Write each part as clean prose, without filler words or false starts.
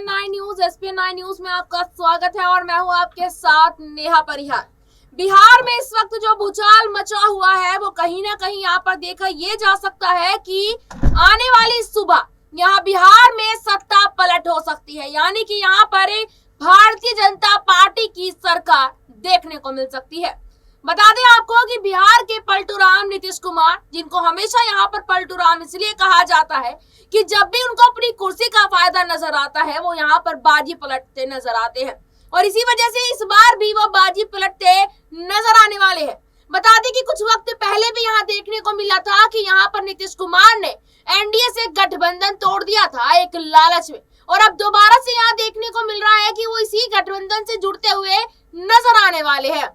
SPN9 news. SPN9 news में आपका स्वागत है और मैं हूं आपके साथ नेहा परिहार। बिहार में इस वक्त जो भूचाल मचा हुआ है वो कहीं ना कहीं यहाँ पर देखा ये जा सकता है कि आने वाली सुबह यहाँ बिहार में सत्ता पलट हो सकती है, यानी कि यहाँ पर भारतीय जनता पार्टी की सरकार देखने को मिल सकती है। बता दें आपको कि बिहार के पलटूराम नीतीश कुमार, जिनको हमेशा यहाँ पर पलटूराम इसलिए कहा जाता है कि जब भी उनको अपनी कुर्सी का फायदा नजर आता है वो यहाँ पर बाजी पलटते नजर आते हैं और इसी वजह से इस बार भी वो बाजी पलटते नजर आने वाले हैं। बता दें कि कुछ वक्त पहले भी यहाँ देखने को मिला था कि यहाँ पर नीतीश कुमार ने एनडीए से गठबंधन तोड़ दिया था एक लालच में, और अब दोबारा से यहाँ देखने को मिल रहा है कि वो इसी गठबंधन से जुड़ते हुए नजर आने वाले हैं।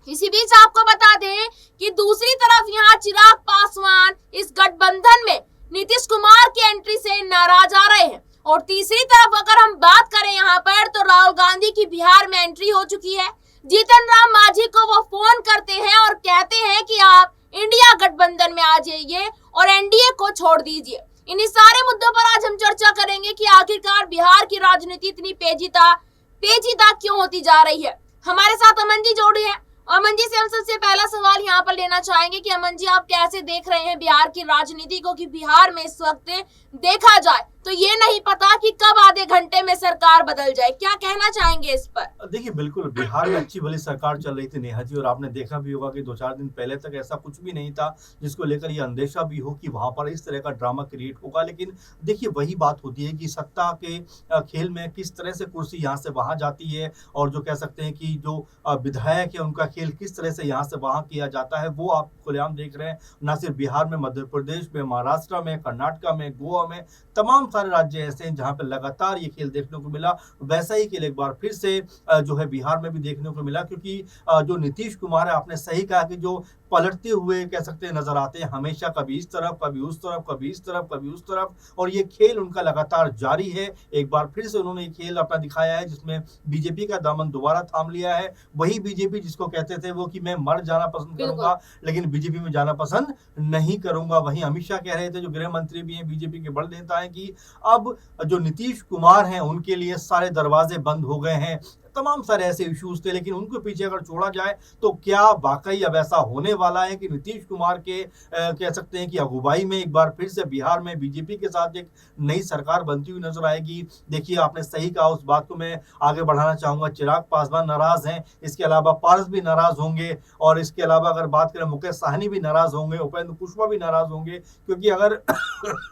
इसी बीच आपको बता दें कि दूसरी तरफ यहाँ चिराग पासवान इस गठबंधन में नीतीश कुमार की एंट्री से नाराज आ रहे हैं, और तीसरी तरफ अगर हम बात करें यहाँ पर तो राहुल गांधी की बिहार में एंट्री हो चुकी है। जीतन राम मांझी को वो फोन करते हैं और कहते हैं कि आप इंडिया गठबंधन में आ जाइए और एनडीए को छोड़ दीजिए। इन्हीं सारे मुद्दों पर आज हम चर्चा करेंगे कि आखिरकार बिहार की राजनीति इतनी पेचीदा क्यों होती जा रही है। हमारे साथ अमन जी जोड़े हैं। अमन जी से हम सबसे पहला सवाल यहाँ पर लेना चाहेंगे कि अमन जी, आप कैसे देख रहे हैं बिहार की राजनीति को कि बिहार में इस वक्त देखा जाए तो ये नहीं पता कि कब आधे घंटे में सरकार बदल जाए, क्या कहना चाहेंगे इस पर? देखिए, बिल्कुल बिहार में अच्छी भली सरकार चल रही थी नेहा जी, और आपने देखा भी होगा कि 2-4 दिन पहले तक ऐसा कुछ भी नहीं था जिसको लेकर ये अंदेशा भी हो कि वहां पर इस तरह का ड्रामा क्रिएट होगा। लेकिन देखिए, वही बात होती है कि सत्ता के खेल में किस तरह से कुर्सी यहाँ से वहां जाती है, और जो कह सकते हैं कि जो विधायक है उनका खेल किस तरह से यहाँ से वहां किया जाता है, वो आप खुलेआम देख रहे हैं। न सिर्फ बिहार में, मध्य प्रदेश में, महाराष्ट्र में, कर्नाटक में, गोवा में, तमाम सारे राज्य ऐसे हैं जहां पर लगातार ये खेल देखने को मिला। वैसा ही खेल एक बार फिर से जो है बिहार में भी देखने को मिला, क्योंकि जो नीतीश कुमार है, आपने सही कहा कि जो पलटते हुए कह सकते हैं नजर आते हैं हमेशा, कभी इस तरफ, कभी उस तरफ, कभी इस तरफ, कभी उस तरफ, और ये खेल उनका लगातार जारी है। एक बार फिर से उन्होंने ये खेल अपना दिखाया है जिसमें बीजेपी का दामन दोबारा थाम लिया है। वही बीजेपी जिसको कहते थे वो कि मैं मर जाना पसंद करूंगा लेकिन बीजेपी में जाना पसंद नहीं करूंगा। वहीं अमित शाह कह रहे थे, जो गृह मंत्री भी हैं, बीजेपी के बड़ नेता हैं, कि अब जो नीतीश कुमार हैं उनके लिए सारे दरवाजे बंद हो गए हैं। तमाम सारे ऐसे इश्यूज थे, लेकिन उनको पीछे अगर छोड़ा जाए तो क्या वाकई अब ऐसा होने वाला है कि नीतीश कुमार के कह सकते हैं कि अगुवाई में एक बार फिर से बिहार में बीजेपी के साथ एक नई सरकार बनती हुई नजर आएगी? देखिए, आपने सही कहा, उस बात को मैं आगे बढ़ाना चाहूंगा। चिराग पासवान नाराज हैं, इसके अलावा पारस भी नाराज होंगे, और इसके अलावा अगर बात करें मुकेश साहनी भी नाराज होंगे, उपेंद्र कुशवाहा भी नाराज होंगे, क्योंकि अगर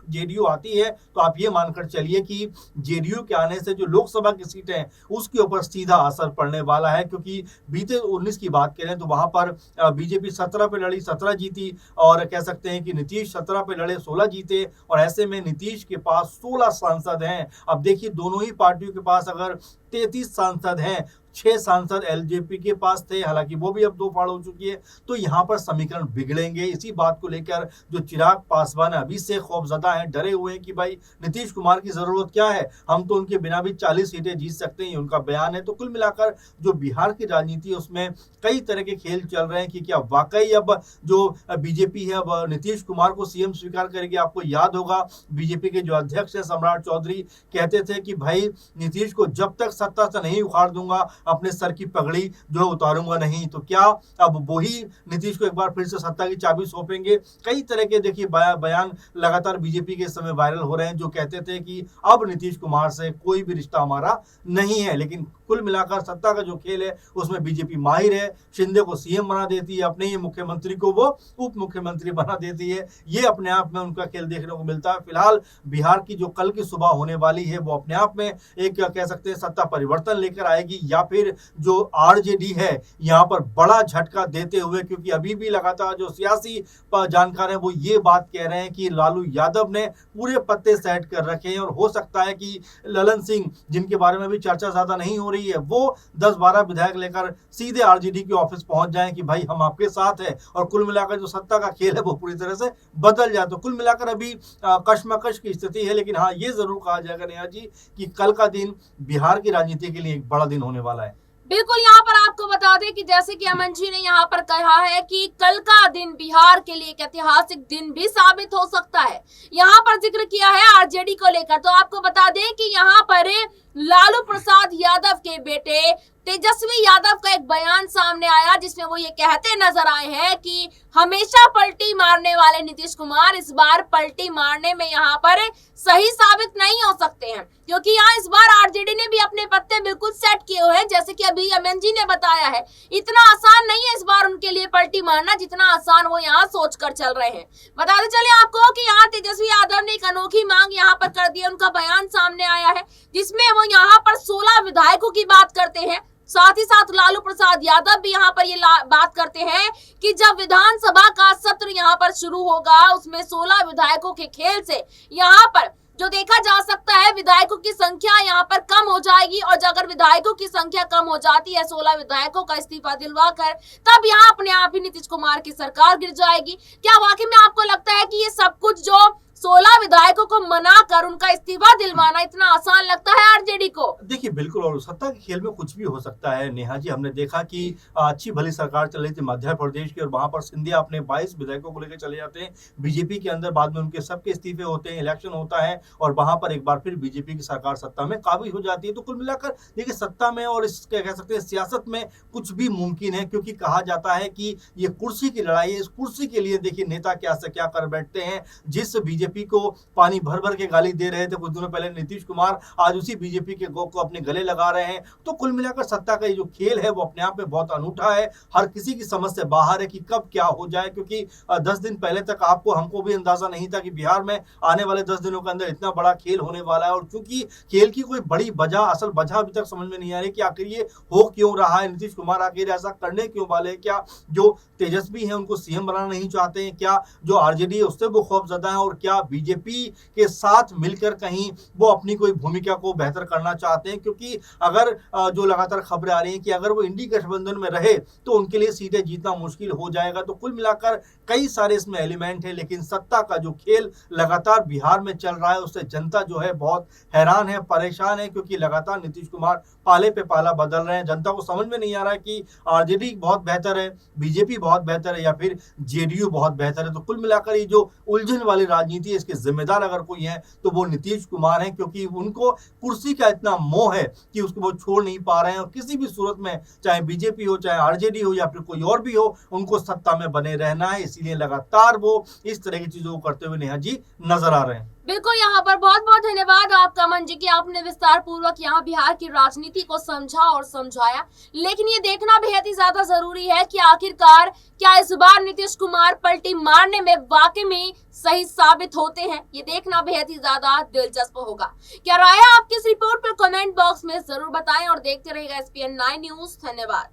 जेडीयू आती है तो आप ये मानकर चलिए कि जेडीयू के आने से जो लोकसभा की सीटें हैं उसके ऊपर सीधा असर पड़ने वाला है। क्योंकि बीते 19 की बात करें तो वहां पर बीजेपी 17 पे लड़ी, 17 जीती, और कह सकते हैं कि नीतीश 17 पे लड़े, 16 जीते, और ऐसे में नीतीश के पास 16 सांसद हैं। अब देखिए, दोनों ही पार्टियों के पास अगर 33 सांसद हैं, 6 सांसद एलजेपी के पास थे, हालांकि वो भी अब 2 फाड़ हो चुकी है, तो यहाँ पर समीकरण बिगड़ेंगे। इसी बात को लेकर जो चिराग पासवान अभी से खौफजदा हैं, डरे हुए हैं कि भाई नीतीश कुमार की जरूरत क्या है, हम तो उनके बिना भी 40 सीटें जीत सकते हैं, उनका बयान है। तो कुल मिलाकर जो बिहार की राजनीति है उसमें कई तरह के खेल चल रहे हैं कि क्या वाकई अब जो बीजेपी है अब नीतीश कुमार को सीएम स्वीकार करेगी। आपको याद होगा, बीजेपी के जो अध्यक्ष है सम्राट चौधरी कहते थे कि भाई नीतीश को जब तक सत्ता से नहीं उखाड़ दूंगा अपने सर की पगड़ी जो है उतारूंगा नहीं। तो क्या अब वही नीतीश को एक बार फिर से सत्ता की चाबी सौंपेंगे? कई तरह के देखिए बयान लगातार बीजेपी के इस समय वायरल हो रहे हैं, जो कहते थे कि अब नीतीश कुमार से कोई भी रिश्ता हमारा नहीं है। लेकिन कुल मिलाकर सत्ता का जो खेल है उसमें बीजेपी माहिर है। शिंदे को सीएम बना देती है, अपने ही मुख्यमंत्री को वो उप मुख्यमंत्री बना देती है। ये अपने आप में उनका खेल देखने को मिलता है। फिलहाल बिहार की जो कल की सुबह होने वाली है वो अपने आप में एक कह सकते हैं सत्ता परिवर्तन लेकर आएगी, या फिर जो आरजेडी है यहाँ पर बड़ा झटका देते हुए, क्योंकि अभी भी लगातार जो सियासी जानकार हैं वो ये बात कह रहे हैं कि लालू यादव ने पूरे पत्ते सेट कर रखे हैं, और हो सकता है कि ललन सिंह, जिनके बारे में भी चर्चा ज्यादा नहीं हो रही है, वो 10-12 विधायक लेकर सीधे आरजेडी के ऑफिस पहुंच जाएं कि भाई हम आपके साथ हैं, और कुल मिलाकर जो सत्ता का खेल है वो पूरी तरह से बदल जाए। तो कुल मिलाकर अभी कशमकश की स्थिति है, लेकिन हाँ, ये जरूर कहा जाएगा नेहा जी कि कल का दिन बिहार की राजनीति के लिए एक बड़ा दिन होने वाला है। बिल्कुल, यहाँ पर आपको बता दें कि जैसे कि अमन जी ने यहाँ पर कहा है कि कल का दिन बिहार के लिए एक ऐतिहासिक दिन भी साबित हो सकता है। यहाँ पर जिक्र किया है आरजेडी को लेकर, तो आपको बता दें कि यहाँ पर लालू प्रसाद यादव के बेटे तेजस्वी यादव का एक बयान सामने आया जिसमें वो ये कहते नजर आए हैं कि हमेशा पलटी मारने वाले नीतीश कुमार इस बार पलटी मारने में यहाँ पर सही साबित नहीं हो सकते हैं, क्योंकि यहाँ इस बार आरजेडी ने भी अपने पत्ते बिल्कुल सेट किए हुए हैं। जैसे कि अभी अमन जी ने बताया है, इतना आसान नहीं है इस बार उनके लिए पलटी मारना जितना आसान वो यहाँ सोच कर चल रहे हैं। बताते चले आपको कि यहाँ तेजस्वी यादव ने एक अनोखी मांग यहाँ पर कर दी है। उनका बयान सामने आया है जिसमें वो यहाँ पर 16 विधायकों की बात करते हैं। साथ ही साथ लालू प्रसाद यादव भी यहाँ पर ये बात करते हैं कि जब विधानसभा का सत्र यहाँ पर शुरू होगा उसमें 16 विधायकों के खेल से यहाँ पर जो देखा जा सकता है विधायकों की संख्या यहाँ पर कम हो जाएगी, और अगर विधायकों की संख्या कम हो जाती है 16 विधायकों का इस्तीफा दिलवा कर, तब यहाँ अपने आप ही नीतीश कुमार की सरकार गिर जाएगी। क्या वाकई में आपको लगता है कि ये सब कुछ जो 16 विधायकों को मनाकर उनका इस्तीफा दिलवाना इतना आसान लगता है आरजेडी को? देखिए बिल्कुल, और सत्ता के खेल में कुछ भी हो सकता है नेहा जी। हमने देखा कि अच्छी भली सरकार चल रही थी मध्य प्रदेश की, और वहां पर सिंधिया अपने 22 विधायकों को लेकर चले जाते हैं बीजेपी के अंदर, बाद में उनके सबके इस्तीफे होते हैं, इलेक्शन होता है और वहां पर एक बार फिर बीजेपी की सरकार सत्ता में काबिज हो जाती है। तो कुल मिलाकर देखिए सत्ता में और इस कह सकते हैं सियासत में कुछ भी मुमकिन है, क्योंकि कहा जाता है कि ये कुर्सी की लड़ाई है। इस कुर्सी के लिए देखिए नेता क्या से क्या कर बैठते हैं। जिस बीजेपी को पानी भर भर के गाली दे रहे थे कुछ दिनों पहले नीतीश कुमार, आज उसी बीजेपी के गो को अपने गले लगा रहे हैं। तो कुल मिलाकर सत्ता का ये जो खेल है वो अपने आप में बहुत अनूठा है, हर किसी की समझ से बाहर है कि कब क्या हो जाए। क्योंकि 10 दिन पहले तक हमको भी अंदाजा नहीं था कि बिहार में आने वाले 10 दिनों के अंदर इतना बड़ा खेल होने वाला है। और चूंकि खेल की कोई बड़ी वजह, असल वजह अभी तक समझ में नहीं आ रही कि आखिर ये हो क्यों रहा है, नीतीश कुमार आखिर ऐसा करने क्यों वाले हैं। क्या जो तेजस्वी है उनको सीएम बनाना नहीं चाहते हैं? क्या जो आरजेडी है उससे वो खौफजदा है? और क्या बीजेपी के साथ मिलकर कहीं वो अपनी कोई भूमिका को बेहतर करना चाहते हैं? क्योंकि अगर जो लगातार खबरें आ रही हैं कि अगर वो इंडी गठबंधन में रहे तो उनके लिए सीटें जीतना मुश्किल हो जाएगा। तो कुल मिलाकर कई सारे इसमें एलिमेंट है, लेकिन सत्ता का जो खेल लगातार बिहार में चल रहा है उससे जनता जो है बहुत हैरान है, परेशान है, क्योंकि लगातार नीतीश कुमार पाले पे पाला बदल रहे हैं। जनता को समझ में नहीं आ रहा है कि आरजेडी बहुत बेहतर है, बीजेपी बहुत बेहतर है या फिर जेडीयू बहुत बेहतर है। तो कुल मिलाकर ये जो उलझन वाली राजनीति है इसके जिम्मेदार अगर कोई है तो वो नीतीश कुमार हैं, क्योंकि उनको कुर्सी का इतना मोह है कि उसको वो छोड़ नहीं पा रहे हैं। और किसी भी सूरत में चाहे बीजेपी हो, चाहे आरजेडी हो या फिर कोई और भी हो, उनको सत्ता में बने रहना है। इसीलिए लगातार वो इस तरह की चीजों को करते हुए नेहा जी नजर आ रहे हैं। बिल्कुल, यहाँ पर बहुत बहुत धन्यवाद आपका अमन जी कि आपने विस्तार पूर्वक यहाँ बिहार की राजनीति को समझा और समझाया। लेकिन ये देखना बेहद ही ज्यादा जरूरी है कि आखिरकार क्या इस बार नीतीश कुमार पलटी मारने में वाकई में सही साबित होते हैं। ये देखना बेहद ही ज्यादा दिलचस्प होगा। क्या राय है आपकी इस रिपोर्ट पर कमेंट बॉक्स में जरूर बताएं और देखते रहिएगा SPN 9 न्यूज। धन्यवाद।